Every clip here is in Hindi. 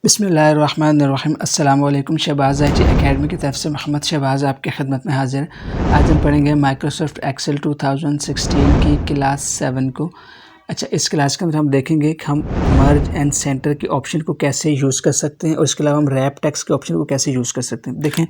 बिस्मिल्लाहिर्रहमानिर्रहीम। अस्सलाम वालेकुम। शहबाज IT एकेडमी की तरफ से मोहम्मद शहबाज आपके खिदमत में हाजिर है। आज हम पढ़ेंगे माइक्रोसॉफ्ट एक्सेल 2016 की क्लास 7 को। अच्छा, इस क्लास के अंदर हम देखेंगे कि हम मर्ज एंड सेंटर के ऑप्शन को कैसे यूज़ कर सकते हैं और इसके अलावा हम रैप टेक्स्ट के ऑप्शन को कैसे यूज़ कर सकते हैं। देखें,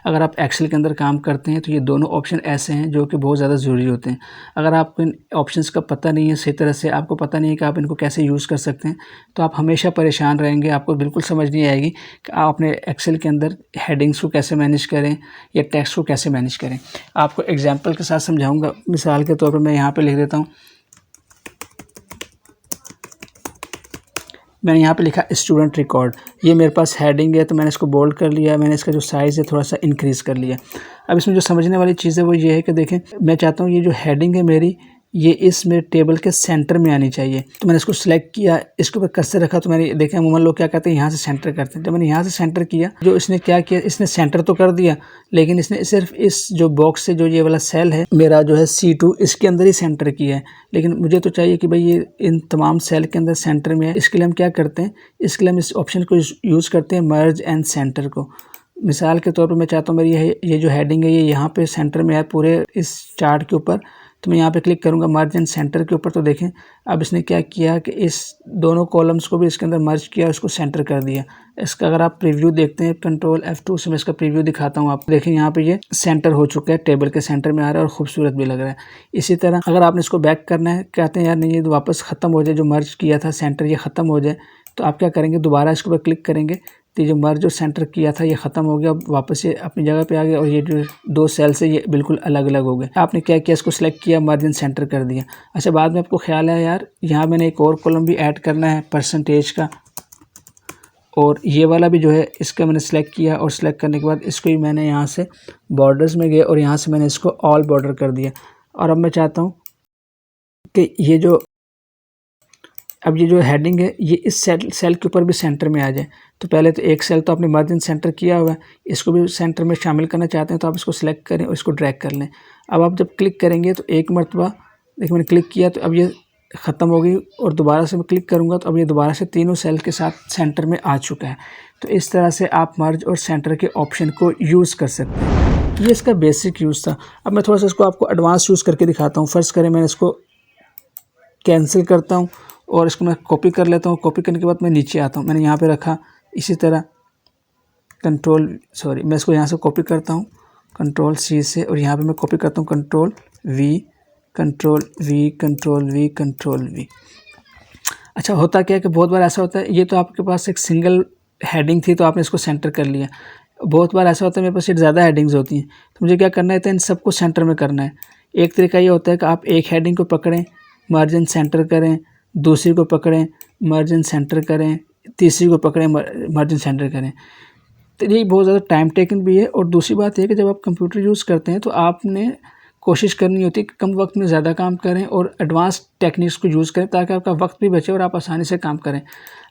अगर आप एक्सेल के अंदर काम करते हैं तो ये दोनों ऑप्शन ऐसे हैं जो कि बहुत ज़्यादा ज़रूरी होते हैं। अगर आपको इन ऑप्शंस का पता नहीं है, सही तरह से आपको पता नहीं है कि आप इनको कैसे यूज़ कर सकते हैं, तो आप हमेशा परेशान रहेंगे। आपको बिल्कुल समझ नहीं आएगी कि आप अपने एक्सेल के अंदर हेडिंग्स को कैसे मैनेज करें या टेक्स्ट को कैसे मैनेज करें। आपको एग्जाम्पल के साथ समझाऊँगा। मिसाल के तौर पर मैं यहाँ पर लिख देता हूँ, मैंने यहाँ पे लिखा स्टूडेंट रिकॉर्ड। ये मेरे पास हेडिंग है तो मैंने इसको बोल्ड कर लिया, मैंने इसका जो साइज़ है थोड़ा सा इंक्रीज़ कर लिया। अब इसमें जो समझने वाली चीज़ है वो ये है कि देखें, मैं चाहता हूँ ये जो हेडिंग है मेरी, ये इस मेरे टेबल के सेंटर में आनी चाहिए। तो मैंने इसको सिलेक्ट किया, इसके ऊपर कर्सर रखा, तो मैंने देखें अमूमन लोग क्या कहते हैं, यहाँ से सेंटर करते हैं। जब मैंने यहाँ से सेंटर किया, जो इसने क्या किया, इसने सेंटर तो कर दिया, लेकिन इसने सिर्फ इस जो बॉक्स से जो ये वाला सेल है मेरा जो है C2, इसके अंदर ही सेंटर किया है। लेकिन मुझे तो चाहिए कि भाई ये इन तमाम सेल के अंदर सेंटर में है। इसके लिए हम क्या करते हैं, इसके लिए हम इस ऑप्शन को यूज़ करते हैं, मर्ज एंड सेंटर को। मिसाल के तौर पर मैं चाहता हूँ मेरी ये जो हेडिंग है ये यहाँ पे सेंटर में है पूरे इस चार्ट के ऊपर, तो मैं यहाँ पे क्लिक करूँगा मर्ज एंड सेंटर के ऊपर। तो देखें अब इसने क्या किया कि इस दोनों कॉलम्स को भी इसके अंदर मर्ज किया, उसको सेंटर कर दिया। इसका अगर आप प्रीव्यू देखते हैं, कंट्रोल F2 से मैं इसका प्रीव्यू दिखाता हूँ आपको। देखें यहाँ पे ये सेंटर हो चुका है, टेबल के सेंटर में आ रहा है और खूबसूरत भी लग रहा है। इसी तरह अगर आपने इसको बैक करना है, कहते हैं यार नहीं ये वापस ख़त्म हो जाए, जो मर्ज किया था सेंटर ये ख़त्म हो जाए, तो आप क्या करेंगे, दोबारा इसके ऊपर क्लिक करेंगे तो जो मर्ज और सेंटर किया था ये ख़त्म हो गया, अब वापस ये अपनी जगह पे आ गया और ये जो दो सेल्स है ये बिल्कुल अलग अलग हो गए। आपने क्या किया, इसको सिलेक्ट किया, मर्ज एंड सेंटर कर दिया। अच्छा, बाद में आपको ख्याल है यार यहाँ मैंने एक और कॉलम भी ऐड करना है परसेंटेज का, और ये वाला भी जो है इसका मैंने सेलेक्ट किया, और सेलेक्ट करने के बाद इसको भी मैंने यहाँ से बॉर्डर्स में गए और यहाँ से मैंने इसको ऑल बॉर्डर कर दिया। और अब मैं चाहता हूँ कि ये जो हेडिंग है ये इस सेल के ऊपर भी सेंटर में आ जाए। तो पहले तो एक सेल तो आपने मर्ज एंड सेंटर किया हुआ है, इसको भी सेंटर में शामिल करना चाहते हैं तो आप इसको सिलेक्ट करें और इसको ड्रैग कर लें। अब आप जब क्लिक करेंगे तो एक मरतबा देखिए मैंने क्लिक किया तो अब ये ख़त्म हो गई, और दोबारा से मैं क्लिक करूँगा तो अब ये दोबारा से तीनों सेल के साथ सेंटर में आ चुका है। तो इस तरह से आप मर्ज और सेंटर के ऑप्शन को यूज़ कर सकते हैं। ये इसका बेसिक यूज़ था। अब मैं थोड़ा सा इसको आपको एडवांस यूज़ करके दिखाता हूँ। फ़र्ज़ करें मैंने इसको कैंसिल करता हूँ और इसको मैं कॉपी कर लेता हूँ। कॉपी करने के बाद मैं नीचे आता हूँ, मैंने यहाँ पे रखा। इसी तरह मैं इसको यहाँ से कॉपी करता हूँ कंट्रोल C से, और यहाँ पे मैं कॉपी करता हूँ control V, control V, control V, control V। अच्छा, होता क्या है कि बहुत बार ऐसा होता है, ये तो आपके पास एक सिंगल हेडिंग थी तो आपने इसको सेंटर कर लिया। बहुत बार ऐसा होता है मेरे पास ज़्यादा हेडिंग्स होती हैं, तो मुझे क्या करना है, तो इन सबको सेंटर में करना है। एक तरीका ये होता है कि आप एक हेडिंग को पकड़ें, मर्ज एंड सेंटर करें, दूसरी को पकड़ें, मर्ज एंड सेंटर करें, तीसरी को पकड़ें, मर्ज एंड सेंटर करें। तो ये बहुत ज़्यादा टाइम टेकन भी है। और दूसरी बात है कि जब आप कंप्यूटर यूज़ करते हैं तो आपने कोशिश करनी होती है कि कम वक्त में ज़्यादा काम करें और एडवांस टेक्निक्स को यूज़ करें ताकि आपका वक्त भी बचे और आप आसानी से काम करें।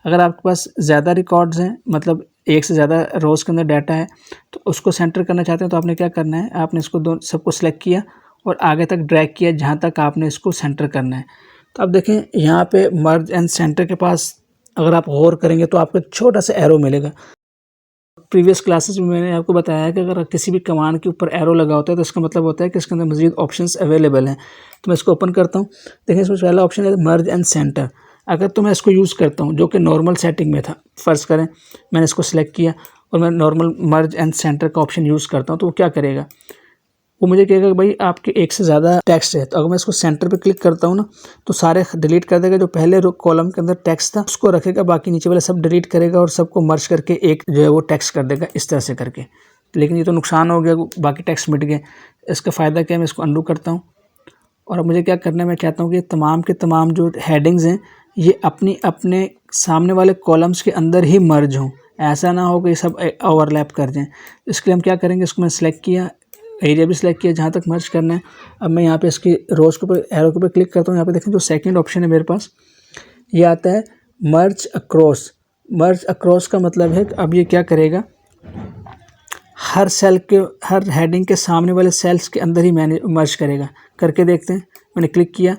अगर आपके पास ज़्यादा रिकॉर्ड्स हैं, मतलब एक से ज़्यादा रोज़ के अंदर डाटा है, तो उसको सेंटर करना चाहते हैं तो आपने क्या करना है, आपने इसको सबको सिलेक्ट किया और आगे तक ड्रैग किया जहाँ तक आपने इसको सेंटर करना है। तो अब देखें यहाँ पे मर्ज एंड सेंटर के पास अगर आप गौर करेंगे तो आपको छोटा सा एरो मिलेगा। प्रीवियस क्लासेस में मैंने आपको बताया है कि अगर किसी भी कमांड के ऊपर एरो लगा होता है तो इसका मतलब होता है कि इसके अंदर मज़ीद ऑप्शंस अवेलेबल हैं। तो मैं इसको ओपन करता हूँ। देखें इसमें पहला ऑप्शन है मर्ज एंड सेंटर। अगर तो मैं इसको यूज़ करता हूँ जो कि नॉर्मल सेटिंग में था, फ़र्ज़ करें मैंने इसको सिलेक्ट किया और मैं नॉर्मल मर्ज एंड सेंटर का ऑप्शन यूज़ करता हूँ, तो वो क्या करेगा, वो मुझे कहेगा कि भाई आपके एक से ज़्यादा टेक्स्ट है। तो अगर मैं इसको सेंटर पे क्लिक करता हूँ ना तो सारे डिलीट कर देगा। जो पहले कॉलम के अंदर टेक्स्ट था उसको रखेगा, बाकी नीचे वाला सब डिलीट करेगा और सबको मर्ज करके एक जो है वो टेक्स्ट कर देगा इस तरह से करके। लेकिन ये तो नुकसान हो गया, बाकी टेक्स्ट मिट गए। इसका फ़ायदा क्या है, मैं इसको अंडू करता हूँ और अब मुझे क्या करना है, मैं चाहता हूँ कि तमाम के तमाम जो हेडिंग्स हैं ये अपने सामने वाले कॉलम्स के अंदर ही मर्ज हों, ऐसा ना हो कि सब ओवरलैप कर जाएँ। इसके लिए हम क्या करेंगे, इसको मैं सिलेक्ट किया, एरिया भी सिलेक्ट किया जहाँ तक मर्ज करना है। अब मैं यहाँ पे इसकी रोज़ के ऊपर एरो के ऊपर क्लिक करता हूँ। यहाँ पे देखें जो सेकंड ऑप्शन है मेरे पास ये आता है मर्ज अक्रॉस। मर्ज अक्रॉस का मतलब है कि अब ये क्या करेगा, हर सेल के हर हेडिंग के सामने वाले सेल्स के अंदर ही मर्ज करेगा। करके देखते हैं। मैंने क्लिक किया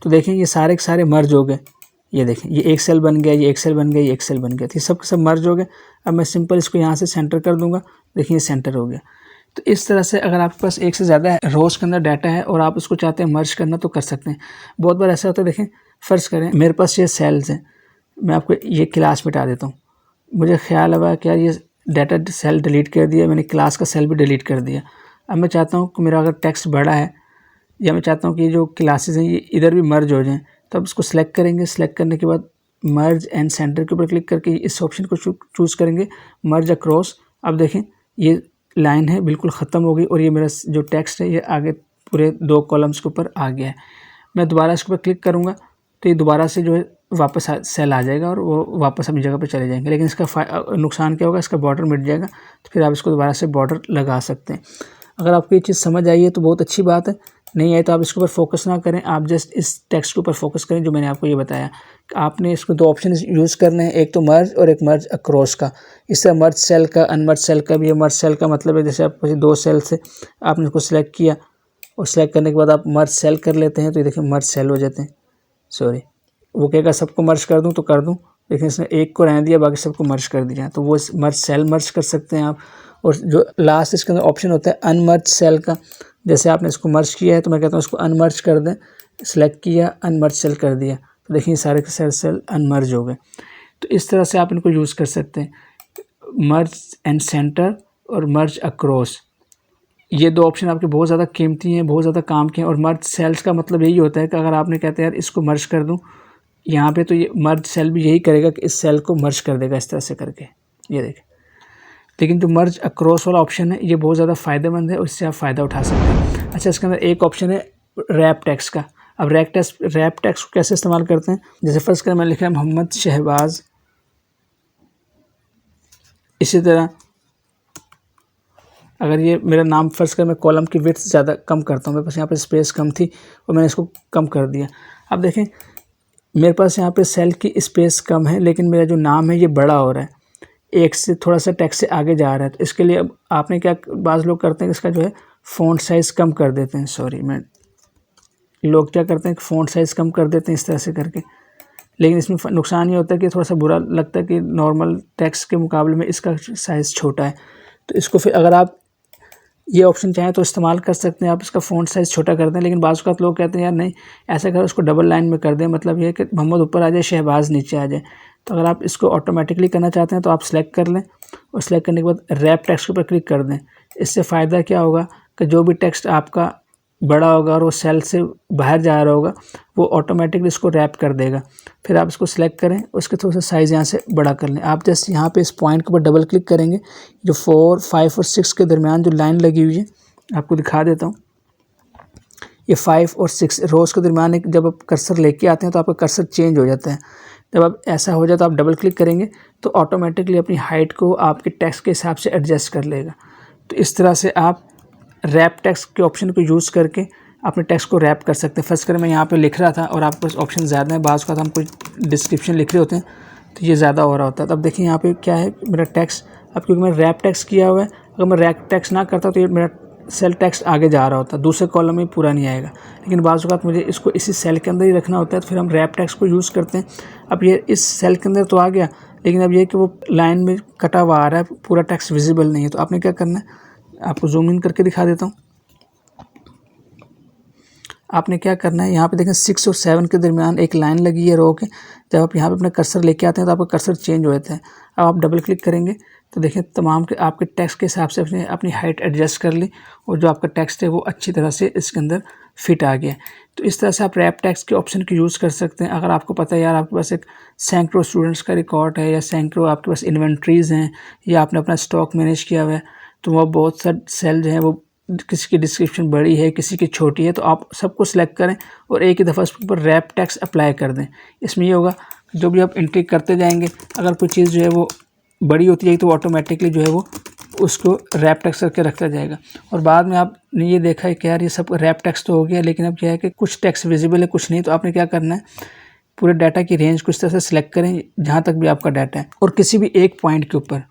तो देखें ये सारे के सारे मर्ज हो गए। ये देखें, ये एक सेल बन गया, ये एक सेल बन गया, ये एक सेल बन गया, तो ये सब सब मर्ज हो गए। अब मैं सिंपल इसको यहाँ से सेंटर कर दूंगा, देखिए ये सेंटर हो गया। तो इस तरह से अगर आपके पास एक से ज़्यादा रोज़ के अंदर डाटा है और आप उसको चाहते हैं मर्ज करना तो कर सकते हैं। बहुत बार ऐसा होता है, देखें फ़र्ज़ करें मेरे पास ये सेल्स हैं, मैं आपको ये क्लास मिटा देता हूँ। मुझे ख्याल आया कि यार ये डाटा सेल डिलीट कर दिया मैंने, क्लास का सेल भी डिलीट कर दिया। अब मैं चाहता हूँ कि मेरा अगर टेक्स्ट बड़ा है या मैं चाहता हूँ कि ये जो क्लासेस हैं ये इधर भी मर्ज हो जाएं, तो अब इसको सेलेक्ट करेंगे। सेलेक्ट करने के बाद मर्ज एंड सेंटर के ऊपर क्लिक करके इस ऑप्शन को चूज़ करेंगे, मर्ज अक्रॉस। अब देखें ये लाइन है बिल्कुल ख़त्म हो गई और ये मेरा जो टेक्स्ट है ये आगे पूरे 2 कॉलम्स के ऊपर आ गया है। मैं दोबारा इसके ऊपर क्लिक करूँगा तो ये दोबारा से जो है वापस सेल आ जाएगा और वो वापस अपनी जगह पे चले जाएंगे। लेकिन इसका नुकसान क्या होगा, इसका बॉर्डर मिट जाएगा, तो फिर आप इसको दोबारा से बॉर्डर लगा सकते हैं। अगर आपको ये चीज़ समझ आई है तो बहुत अच्छी बात है, नहीं आए तो आप इसके ऊपर फोकस ना करें, आप जस्ट इस टेक्स्ट के ऊपर फोकस करें जो मैंने आपको ये बताया कि आपने इसको 2 ऑप्शन यूज़ करने हैं, एक तो मर्ज और एक मर्ज अक्रॉस का। इससे मर्ज सेल का, अनमर्ज सेल का भी है। मर्ज सेल का मतलब है जैसे आपको 2 सेल से आपने इसको सिलेक्ट किया और सिलेक्ट करने के बाद आप मर्ज सेल कर लेते हैं, तो ये देखिए मर्ज सेल हो जाते हैं। सॉरी, वो कहेगा सबको मर्ज कर दूं तो कर दूं, लेकिन इसने एक को रहने दिया, बाकी सबको मर्ज कर दिया, तो वो मर्ज सेल मर्ज कर सकते हैं आप। और जो लास्ट इसके अंदर ऑप्शन होता है अनमर्ज सेल का, जैसे आपने इसको मर्ज किया है तो मैं कहता हूँ इसको अनमर्ज कर दें, सेलेक्ट किया अनमर्ज सेल कर दिया, तो देखिए सारे के सेल अनमर्ज हो गए। तो इस तरह से आप इनको यूज़ कर सकते हैं, मर्ज एंड सेंटर और मर्ज अक्रॉस। ये 2 ऑप्शन आपके बहुत ज़्यादा कीमती हैं, बहुत ज़्यादा काम के हैं। और मर्ज सेल्स का मतलब यही होता है कि अगर आपने कहते हैं यार इसको मर्ज कर दूं यहाँ पे, तो ये मर्ज सेल भी यही करेगा कि इस सेल को मर्ज कर देगा इस तरह से करके, ये देखें। लेकिन जो मर्ज अक्रॉस वाला ऑप्शन है ये बहुत ज़्यादा फ़ायदेमंद है और इससे आप फ़ायदा उठा सकते हैं। अच्छा, इसके अंदर एक ऑप्शन है रैप टेक्स्ट का। अब रैप टेक्स्ट को कैसे इस्तेमाल करते हैं, जैसे फर्स्ट कर मैंने लिखा है मोहम्मद शहबाज, इसी तरह अगर ये मेरा नाम फर्स्ट कर मैं कॉलम की विड्थ ज़्यादा कम करता हूँ, मेरे पास यहाँ पे स्पेस कम थी और मैंने इसको कम कर दिया। अब देखें मेरे पास यहाँ पे सेल की स्पेस कम है लेकिन मेरा जो नाम है ये बड़ा हो रहा है, एक से थोड़ा सा टेक्स्ट से आगे जा रहा है। तो इसके लिए अब आपने क्या, बाज़ लोग करते हैं इसका जो है फ़ॉन्ट साइज़ कम कर देते हैं। सॉरी, मैं लोग क्या करते हैं कि फ़ॉन्ट साइज़ कम कर देते हैं इस तरह से करके, लेकिन इसमें नुकसान ये होता है कि थोड़ा सा बुरा लगता है कि नॉर्मल टेक्स्ट के मुकाबले में इसका साइज़ छोटा है। तो इसको फिर अगर आप ये ऑप्शन चाहें तो इस्तेमाल कर सकते हैं, आप इसका फ़ॉन्ट साइज़ छोटा कर दें। लेकिन बाज़ लोग कहते हैं यार नहीं ऐसा करो, उसको डबल लाइन में कर दें, मतलब ये है कि मोहम्मद ऊपर आ जाए शहबाज नीचे आ जाए। तो अगर आप इसको ऑटोमेटिकली करना चाहते हैं तो आप सेलेक्ट कर लें और सेलेक्ट करने के बाद रैप टेक्स्ट के ऊपर क्लिक कर दें। इससे फ़ायदा क्या होगा कि जो भी टेक्स्ट आपका बड़ा होगा और वो सेल से बाहर जा रहा होगा वो ऑटोमेटिकली इसको रैप कर देगा। फिर आप इसको सेलेक्ट करें, उसके थोड़ा सा साइज़ यहाँ से बड़ा कर लें। आप जस्ट यहाँ पे इस पॉइंट के ऊपर डबल क्लिक करेंगे, जो 4, 5 और 6 के दरमियान जो लाइन लगी हुई है आपको दिखा देता हूँ। ये 5 और 6 रोज़ के दरमियान एक जब आप कर्सर लेके आते हैं तो आपका कर्सर चेंज हो जाता है। जब आप ऐसा हो जाए तो आप डबल क्लिक करेंगे तो ऑटोमेटिकली अपनी हाइट को आपके टेक्स्ट के हिसाब से एडजस्ट कर लेगा। तो इस तरह से आप रैप टेक्स्ट के ऑप्शन को यूज़ करके अपने टेक्स्ट को रैप कर सकते हैं। फर्स्ट कर मैं यहाँ पे लिख रहा था और आपके पास ऑप्शन ज़्यादा है, बाज़ का हम कोई डिस्क्रिप्शन लिख रहे होते हैं तो ये ज़्यादा हो रहा होता है। तब देखिए यहाँ पे क्या है मेरा टेक्स्ट, अब क्योंकि मैं रैप टेक्स्ट किया हुआ है, अगर मैं रैप टेक्स्ट ना करता तो ये मेरा सेल टेक्स्ट आगे जा रहा होता, दूसरे कॉलम में पूरा नहीं आएगा। लेकिन बाज़ वक़्त मुझे इसको इसी सेल के अंदर ही रखना होता है, तो फिर हम रैप टेक्स्ट को यूज़ करते हैं। अब ये इस सेल के अंदर तो आ गया, लेकिन अब ये कि वो लाइन में कटा हुआ आ रहा है, पूरा टेक्स्ट विजिबल नहीं है। तो आपने क्या करना है, आपको जूम इन करके दिखा देता हूँ। आपने क्या करना है, यहाँ पे देखें 6 और 7 के दरमियान एक लाइन लगी है रो के। जब आप यहाँ पे अपना कर्सर लेके आते हैं तो आपका कर्सर चेंज हो जाता है। अब आप डबल क्लिक करेंगे तो देखें तमाम के आपके टेक्स्ट के हिसाब से अपनी हाइट एडजस्ट कर ली और जो आपका टेक्स्ट है वो अच्छी तरह से इसके अंदर फिट आ गया। तो इस तरह से आप रैप टेक्स्ट के ऑप्शन को यूज़ कर सकते हैं। अगर आपको पता है यार आपके पास एक सैकड़ों स्टूडेंट्स का रिकॉर्ड है या सैकड़ों आपके पास इन्वेंट्रीज़ हैं या आपने अपना स्टॉक मैनेज किया हुआ है, तो वह बहुत सा सेल जो है वो किसी की डिस्क्रिप्शन बड़ी है किसी की छोटी है, तो आप सबको सिलेक्ट करें और एक ही दफ़ा उसके ऊपर रैप टेक्स्ट अप्लाई कर दें। इसमें ये होगा जो भी आप एंट्री करते जाएंगे, अगर कोई चीज़ जो है वो बड़ी होती जाएगी तो ऑटोमेटिकली जो है वो उसको रैप टेक्स्ट करके रखता जाएगा। और बाद में आपने ये देखा है कि यार ये सब रैप टेक्स्ट तो हो गया, लेकिन अब क्या है कि कुछ टेक्स्ट विजिबल है कुछ नहीं। तो आपने क्या करना है, पूरे डाटा की रेंज को इस तरह से सिलेक्ट करें जहाँ तक भी आपका डाटा है, और किसी भी एक पॉइंट के ऊपर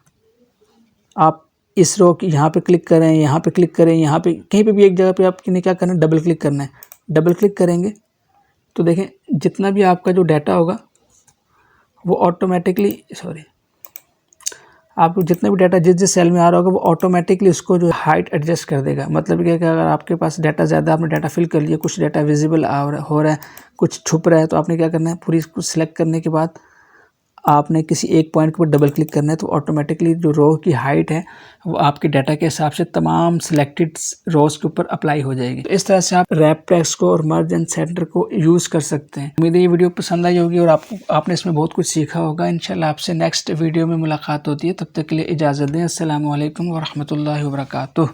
आप इस रो की यहाँ पे क्लिक करें, यहाँ पे क्लिक करें, यहाँ पे कहीं पे भी एक जगह पे आपने क्या करना है, डबल क्लिक करना है। डबल क्लिक करेंगे तो देखें जितना भी आपका जो डाटा होगा वो ऑटोमेटिकली आपको जितने भी डाटा जिस सेल में आ रहा होगा वो ऑटोमेटिकली उसको जो हाइट एडजस्ट कर देगा। मतलब कि अगर आपके पास डाटा ज़्यादा, आपने डाटा फिल कर लिया, कुछ डाटा विजिबल हो रहा है, कुछ छुप रहा है, तो आपने क्या करना है, पूरी इसको सिलेक्ट करने के बाद आपने किसी एक पॉइंट के ऊपर डबल क्लिक करना है, तो ऑटोमेटिकली जो रो की हाइट है वो आपके डाटा के हिसाब से तमाम सिलेक्टेड रोज के ऊपर अप्लाई हो जाएगी। तो इस तरह से आप रैप टेक्स्ट को और मर्ज एंड सेंटर को यूज़ कर सकते हैं। उम्मीद है ये वीडियो पसंद आई होगी और आपने इसमें बहुत कुछ सीखा होगा। इंशाल्लाह आपसे नेक्स्ट वीडियो में मुलाकात होती है, तब तक के लिए इजाज़त दें। अस्सलामु अलैकुम व रहमतुल्लाहि व बरकातुहू।